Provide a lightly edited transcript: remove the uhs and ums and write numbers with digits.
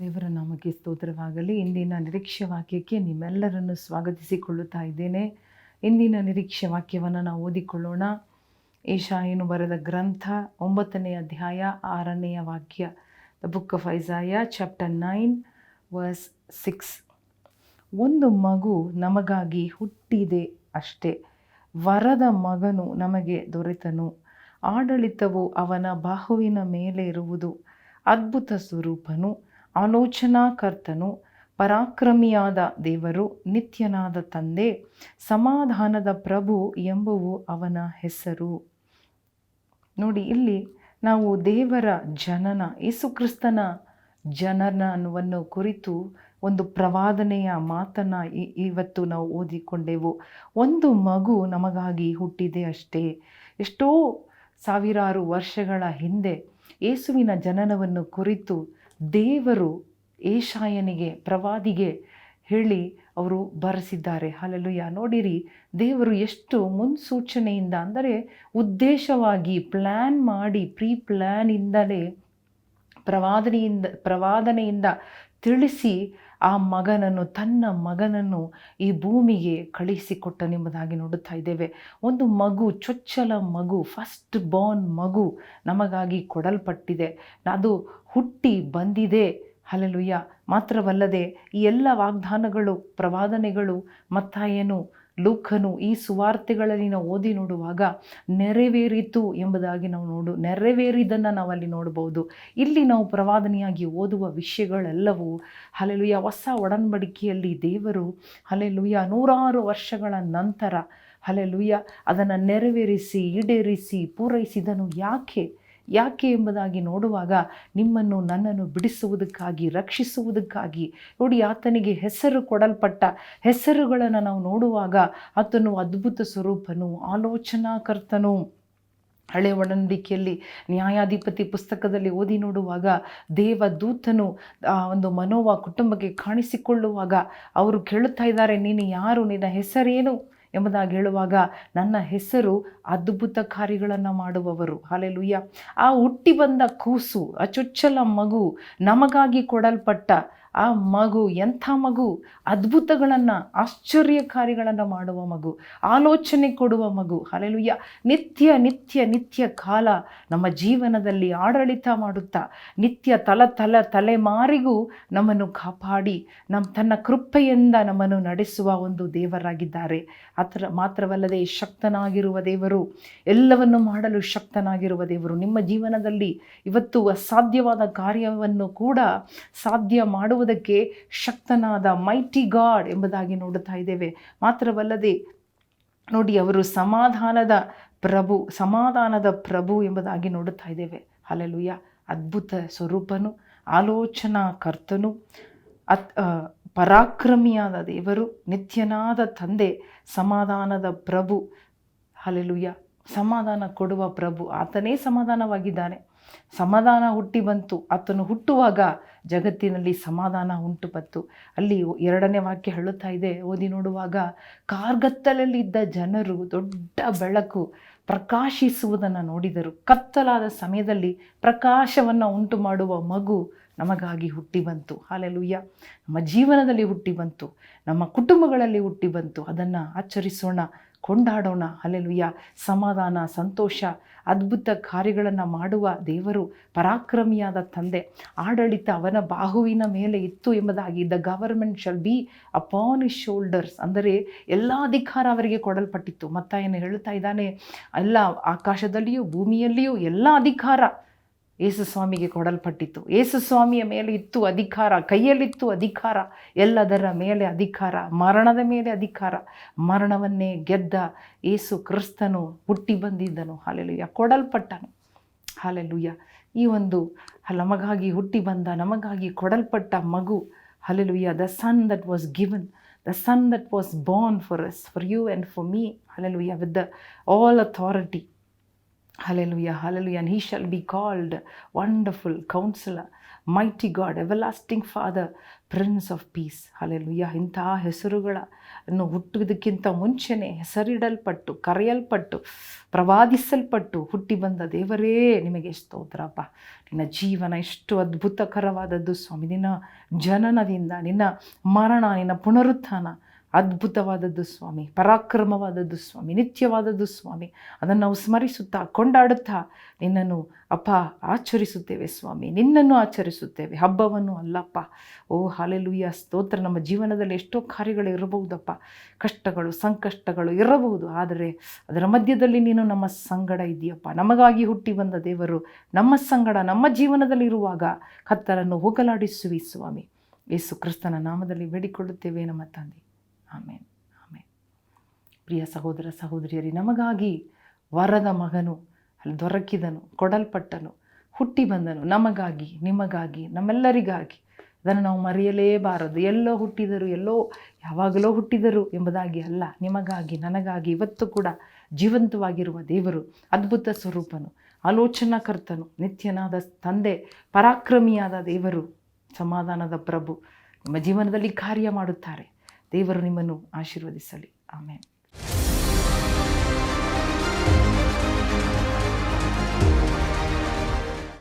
ದೇವರ ನಾಮಕ್ಕೆ ಸ್ತೋತ್ರವಾಗಲಿ. ಇಂದಿನ ನಿರೀಕ್ಷೆ ವಾಕ್ಯಕ್ಕೆ ನಿಮ್ಮೆಲ್ಲರನ್ನು ಸ್ವಾಗತಿಸಿಕೊಳ್ಳುತ್ತಾ ಇದ್ದೇನೆ. ಇಂದಿನ ನಿರೀಕ್ಷೆ ವಾಕ್ಯವನ್ನು ನಾವು ಓದಿಕೊಳ್ಳೋಣ. ಯೆಶಾಯನು ಬರೆದ ಗ್ರಂಥ 9ನೇ ಅಧ್ಯಾಯ 6ನೇ ವಾಕ್ಯ. The book of Isaiah chapter 9 verse 6. ಒಂದು ಮಗು ನಮಗಾಗಿ ಹುಟ್ಟಿದೆ ಅಷ್ಟೇ, ವರದ ಮಗನು ನಮಗೆ ದೊರೆತನು, ಆಡಳಿತವು ಅವನ ಬಾಹುವಿನ ಮೇಲೆ ಇರುವುದು. ಅದ್ಭುತ ಸ್ವರೂಪನು, ಆಲೋಚನಾಕರ್ತನು, ಪರಾಕ್ರಮಿಯಾದ ದೇವರು, ನಿತ್ಯನಾದ ತಂದೆ, ಸಮಾಧಾನದ ಪ್ರಭು ಎಂಬುವು ಅವನ ಹೆಸರು. ನೋಡಿ, ಇಲ್ಲಿ ನಾವು ದೇವರ ಜನನ, ಯೇಸುಕ್ರಿಸ್ತನ ಜನನವನ್ನು ಕುರಿತು ಒಂದು ಪ್ರವಾದನೆಯ ಮಾತನ್ನು ಇವತ್ತು ನಾವು ಓದಿಕೊಂಡೆವು. ಒಂದು ಮಗು ನಮಗಾಗಿ ಹುಟ್ಟಿದೆ ಅಷ್ಟೇ. ಎಷ್ಟೋ ಸಾವಿರಾರು ವರ್ಷಗಳ ಹಿಂದೆ ಯೇಸುವಿನ ಜನನವನ್ನು ಕುರಿತು ದೇವರು ಯೆಶಾಯನಿಗೆ, ಪ್ರವಾದಿಗೆ ಹೇಳಿ ಅವರು ಬರೆಸಿದ್ದಾರೆ. ಹಲ್ಲೆಲೂಯಾ. ನೋಡಿರಿ, ದೇವರು ಎಷ್ಟು ಮುನ್ಸೂಚನೆಯಿಂದ, ಅಂದರೆ ಉದ್ದೇಶವಾಗಿ ಪ್ಲ್ಯಾನ್ ಮಾಡಿ, ಪ್ರೀ ಪ್ಲ್ಯಾನಿಂದಲೇ ಪ್ರವಾದನೆಯಿಂದ ತಿಳಿಸಿ ಆ ಮಗನನ್ನು, ತನ್ನ ಮಗನನ್ನು ಈ ಭೂಮಿಗೆ ಕಳಿಸಿಕೊಟ್ಟನೆಂಬುದಾಗಿ ನೋಡುತ್ತಾ ಇದ್ದೇವೆ. ಒಂದು ಮಗು, ಚೊಚ್ಚಲ ಮಗು, ಫಸ್ಟ್ ಬಾರ್ನ್ ಮಗು ನಮಗಾಗಿ ಕೊಡಲ್ಪಟ್ಟಿದೆ. ಅದು ಹುಟ್ಟಿ ಬಂದಿದೆ. ಹಲ್ಲೆಲೂಯಾ. ಮಾತ್ರವಲ್ಲದೆ ಈ ಎಲ್ಲ ವಾಗ್ದಾನಗಳು, ಪ್ರವಾದನೆಗಳು, ಮತ್ತಾಯನು, ಲೂಕನು, ಈ ಸುವಾರ್ತೆಗಳಲ್ಲಿ ನಾವು ಓದಿ ನೋಡುವಾಗ ನೆರವೇರಿತು ಎಂಬುದಾಗಿ ನಾವು ನೆರವೇರಿದ್ದನ್ನು ನಾವಲ್ಲಿ ನೋಡಬಹುದು. ಇಲ್ಲಿ ನಾವು ಪ್ರವಾದನೆಯಾಗಿ ಓದುವ ವಿಷಯಗಳೆಲ್ಲವೂ ಹಲ್ಲೆಲೂಯಾ ಹೊಸ ಒಡಂಬಡಿಕೆಯಲ್ಲಿ ದೇವರು ಹಲ್ಲೆಲೂಯಾ 100 ವರ್ಷಗಳ ನಂತರ ಹಲ್ಲೆಲೂಯಾ ಅದನ್ನು ನೆರವೇರಿಸಿ, ಈಡೇರಿಸಿ, ಪೂರೈಸಿದನು. ಯಾಕೆ ಎಂಬುದಾಗಿ ನೋಡುವಾಗ ನಿಮ್ಮನ್ನು, ನನ್ನನ್ನು ಬಿಡಿಸುವುದಕ್ಕಾಗಿ, ರಕ್ಷಿಸುವುದಕ್ಕಾಗಿ. ನೋಡಿ, ಆತನಿಗೆ ಹೆಸರು ಕೊಡಲ್ಪಟ್ಟ ಹೆಸರುಗಳನ್ನು ನಾವು ನೋಡುವಾಗ ಆತನು ಅದ್ಭುತ ಸ್ವರೂಪನು, ಆಲೋಚನಾಕರ್ತನು. ಹಳೆ ಒಡಂಬಡಿಕೆಯಲ್ಲಿ ನ್ಯಾಯಾಧಿಪತಿ ಪುಸ್ತಕದಲ್ಲಿ ಓದಿ ನೋಡುವಾಗ ದೇವದೂತನು ಒಂದು ಮನೋವ ಕುಟುಂಬಕ್ಕೆ ಕಾಣಿಸಿಕೊಳ್ಳುವಾಗ ಅವರು ಕೇಳುತ್ತಾ ಇದ್ದಾರೆ, ನೀನು ಯಾರು, ನಿನ್ನ ಹೆಸರೇನು ಎಂಬುದಾಗಿ ಹೇಳುವಾಗ, ನನ್ನ ಹೆಸರು ಅದ್ಭುತ ಕಾರ್ಯಗಳನ್ನು ಮಾಡುವವರು. ಹಲ್ಲೆಲೂಯಾ. ಆ ಹುಟ್ಟಿ ಬಂದ ಕೂಸು, ಆ ಚೊಚ್ಚಲ ಮಗು, ನಮಗಾಗಿ ಕೊಡಲ್ಪಟ್ಟ ಆ ಮಗು ಎಂಥ ಮಗು? ಅದ್ಭುತಗಳನ್ನು, ಆಶ್ಚರ್ಯ ಕಾರ್ಯಗಳನ್ನು ಮಾಡುವ ಮಗು, ಆಲೋಚನೆ ಕೊಡುವ ಮಗು. ಹಲ್ಲೆಲೂಯಾ. ನಿತ್ಯ ನಿತ್ಯ ನಿತ್ಯ ಕಾಲ ನಮ್ಮ ಜೀವನದಲ್ಲಿ ಆಡಳಿತ ಮಾಡುತ್ತಾ, ನಿತ್ಯ ತಲೆಮಾರಿಗೂ ನಮ್ಮನ್ನು ಕಾಪಾಡಿ ತನ್ನ ಕೃಪೆಯಿಂದ ನಮ್ಮನ್ನು ನಡೆಸುವ ಒಂದು ದೇವರಾಗಿದ್ದಾರೆ. ಮಾತ್ರವಲ್ಲದೆ ಶಕ್ತನಾಗಿರುವ ದೇವರು, ಎಲ್ಲವನ್ನು ಮಾಡಲು ಶಕ್ತನಾಗಿರುವ ದೇವರು. ನಿಮ್ಮ ಜೀವನದಲ್ಲಿ ಇವತ್ತು ಅಸಾಧ್ಯವಾದ ಕಾರ್ಯವನ್ನು ಕೂಡ ಸಾಧ್ಯ ಮಾಡುವುದಕ್ಕೆ ಶಕ್ತನಾದ ಮೈಟಿ ಗಾಡ್ ಎಂಬುದಾಗಿ ನೋಡುತ್ತಾ ಇದ್ದೇವೆ. ಮಾತ್ರವಲ್ಲದೆ ನೋಡಿ, ಅವರು ಸಮಾಧಾನದ ಪ್ರಭು ಎಂಬುದಾಗಿ ನೋಡುತ್ತಾ ಇದ್ದೇವೆ. ಹಲ್ಲೆಲೂಯಾ. ಅದ್ಭುತ ಸ್ವರೂಪನು, ಆಲೋಚನಾಕರ್ತನು, ಪರಾಕ್ರಮಿಯಾದ ದೇವರು, ನಿತ್ಯನಾದ ತಂದೆ, ಸಮಾಧಾನದ ಪ್ರಭು. ಹಲ್ಲೆಲೂಯಾ. ಸಮಾಧಾನ ಕೊಡುವ ಪ್ರಭು, ಆತನೇ ಸಮಾಧಾನವಾಗಿದ್ದಾನೆ. ಸಮಾಧಾನ ಹುಟ್ಟಿ ಬಂತು. ಆತನು ಹುಟ್ಟುವಾಗ ಜಗತ್ತಿನಲ್ಲಿ ಸಮಾಧಾನ ಉಂಟು ಬಂತು. ಅಲ್ಲಿ 2ನೇ ವಾಕ್ಯ ಹೇಳುತ್ತಾ ಇದೆ, ಓದಿ ನೋಡುವಾಗ, ಕಾರ್ಗತ್ತಲಲ್ಲಿದ್ದ ಜನರು ದೊಡ್ಡ ಬೆಳಕು ಪ್ರಕಾಶಿಸುವುದನ್ನು ನೋಡಿದರು. ಕತ್ತಲಾದ ಸಮಯದಲ್ಲಿ ಪ್ರಕಾಶವನ್ನು ಉಂಟು ಮಾಡುವ ಮಗು ನಮಗಾಗಿ ಹುಟ್ಟಿ ಬಂತು. ಹಲ್ಲೆಲೂಯಾ. ನಮ್ಮ ಜೀವನದಲ್ಲಿ ಹುಟ್ಟಿ ಬಂತು, ನಮ್ಮ ಕುಟುಂಬಗಳಲ್ಲಿ ಹುಟ್ಟಿ ಬಂತು. ಅದನ್ನು ಆಚರಿಸೋಣ, ಕೊಂಡಾಡೋಣ. ಹಲ್ಲೆಲೂಯಾ. ಸಮಾಧಾನ, ಸಂತೋಷ, ಅದ್ಭುತ ಕಾರ್ಯಗಳನ್ನು ಮಾಡುವ ದೇವರು, ಪರಾಕ್ರಮಿಯಾದ ತಂದೆ, ಆಡಳಿತ ಅವನ ಬಾಹುವಿನ ಮೇಲೆ ಇತ್ತು ಎಂಬುದಾಗಿ. The government shall be upon his shoulders, ಅಂದರೆ ಎಲ್ಲ ಅಧಿಕಾರ ಅವರಿಗೆ ಕೊಡಲ್ಪಟ್ಟಿತ್ತು. ಮತ್ತಾಯನು ಹೇಳುತ್ತಾ ಇದ್ದಾನೆ, ಎಲ್ಲ ಆಕಾಶದಲ್ಲಿಯೂ ಭೂಮಿಯಲ್ಲಿಯೂ ಎಲ್ಲ ಅಧಿಕಾರ ಯೇಸು ಸ್ವಾಮಿಗೆ ಕೊಡಲ್ಪಟ್ಟಿತ್ತು. ಯೇಸು ಸ್ವಾಮಿಯ ಮೇಲೆ ಇತ್ತು ಅಧಿಕಾರ, ಕೈಯಲ್ಲಿತ್ತು ಅಧಿಕಾರ, ಎಲ್ಲದರ ಮೇಲೆ ಅಧಿಕಾರ, ಮರಣದ ಮೇಲೆ ಅಧಿಕಾರ. ಮರಣವನ್ನೇ ಗೆದ್ದ ಯೇಸು ಕ್ರಿಸ್ತನು ಹುಟ್ಟಿ ಬಂದಿದ್ದನು. ಹಲ್ಲೆಲೂಯಾ. ಕೊಡಲ್ಪಟ್ಟನು. ಹಲ್ಲೆಲೂಯಾ. ಈ ಒಂದು ನಮಗಾಗಿ ಹುಟ್ಟಿ ಬಂದ, ನಮಗಾಗಿ ಕೊಡಲ್ಪಟ್ಟ ಮಗು. Hallelujah. The son that was given, the son that was born for us, for you and for me. Hallelujah. With the all authority. Hallelujah. Hallelujah. And he shall be called Wonderful Counselor, mighty god, everlasting father, prince of piece. Hallelujah. ಇಂತಹ ಹೆಸರುಗಳನ್ನು ಹುಟ್ಟುವುದಕ್ಕಿಂತ ಮುಂಚೆನೇ ಹೆಸರಿಡಲ್ಪಟ್ಟು, ಕರೆಯಲ್ಪಟ್ಟು, ಪ್ರವಾದಿಸಲ್ಪಟ್ಟು ಹುಟ್ಟಿ ಬಂದ ದೇವರೇ ನಿಮಗೆ ಸ್ತೋತ್ರಪ್ಪ. ನಿನ್ನ ಜೀವನ ಎಷ್ಟು ಅದ್ಭುತಕರವಾದದ್ದು ಸ್ವಾಮಿ. ನಿನ್ನ ಜನನದಿಂದ, ನಿನ್ನ ಮರಣ, ನಿನ್ನ ಪುನರುತ್ಥಾನ ಅದ್ಭುತವಾದದ್ದು ಸ್ವಾಮಿ, ಪರಾಕ್ರಮವಾದದ್ದು ಸ್ವಾಮಿ, ನಿತ್ಯವಾದದ್ದು ಸ್ವಾಮಿ. ಅದನ್ನು ನಾವು ಸ್ಮರಿಸುತ್ತಾ, ಕೊಂಡಾಡುತ್ತಾ ನಿನ್ನನ್ನು ಅಪ್ಪ ಆಚರಿಸುತ್ತೇವೆ ಸ್ವಾಮಿ. ನಿನ್ನನ್ನು ಆಚರಿಸುತ್ತೇವೆ, ಹಬ್ಬವನ್ನು ಅಲ್ಲಪ್ಪ. ಓ ಹಲ್ಲೆಲೂಯಾ, ಸ್ತೋತ್ರ. ನಮ್ಮ ಜೀವನದಲ್ಲಿ ಎಷ್ಟೋ ಕಾರ್ಯಗಳು ಇರಬಹುದಪ್ಪ, ಕಷ್ಟಗಳು, ಸಂಕಷ್ಟಗಳು ಇರಬಹುದು. ಆದರೆ ಅದರ ಮಧ್ಯದಲ್ಲಿ ನೀನು ನಮ್ಮ ಸಂಗಡ ಇದೆಯಪ್ಪ. ನಮಗಾಗಿ ಹುಟ್ಟಿ ಬಂದ ದೇವರು ನಮ್ಮ ಸಂಗಡ ನಮ್ಮ ಜೀವನದಲ್ಲಿ ಇರುವಾಗ ಕರ್ತರನ್ನು ಹೋಗಲಾಡಿಸುವಿ ಸ್ವಾಮಿ. ಯೇಸು ಕ್ರಿಸ್ತನ ನಾಮದಲ್ಲಿ ಬೇಡಿಕೊಳ್ಳುತ್ತೇವೆ ನಮ್ಮ ತಂದೆ. ಆಮೇನ್, ಆಮೇನ್. ಪ್ರಿಯ ಸಹೋದರ ಸಹೋದರಿಯರೇ, ನಮಗಾಗಿ ವರದ ಮಗನು ಅಲ್ಲಿ ದೊರಕಿದನು, ಕೊಡಲ್ಪಟ್ಟನು, ಹುಟ್ಟಿ ಬಂದನು. ನಮಗಾಗಿ, ನಿಮಗಾಗಿ, ನಮ್ಮೆಲ್ಲರಿಗಾಗಿ. ಅದನ್ನು ನಾವು ಮರೆಯಲೇಬಾರದು. ಎಲ್ಲೋ ಹುಟ್ಟಿದರು, ಎಲ್ಲೋ ಯಾವಾಗಲೋ ಹುಟ್ಟಿದರು ಎಂಬುದಾಗಿ ಅಲ್ಲ, ನಿಮಗಾಗಿ, ನನಗಾಗಿ ಇವತ್ತು ಕೂಡ ಜೀವಂತವಾಗಿರುವ ದೇವರು, ಅದ್ಭುತ ಸ್ವರೂಪನು, ಆಲೋಚನಾಕರ್ತನು, ನಿತ್ಯನಾದ ತಂದೆ, ಪರಾಕ್ರಮಿಯಾದ ದೇವರು, ಸಮಾಧಾನದ ಪ್ರಭು ನಿಮ್ಮ ಜೀವನದಲ್ಲಿ ಕಾರ್ಯ ಮಾಡುತ್ತಾರೆ. ದೇವರು ನಿಮ್ಮನ್ನು ಆಶೀರ್ವದಿಸಲಿ. ಆಮೇನ್.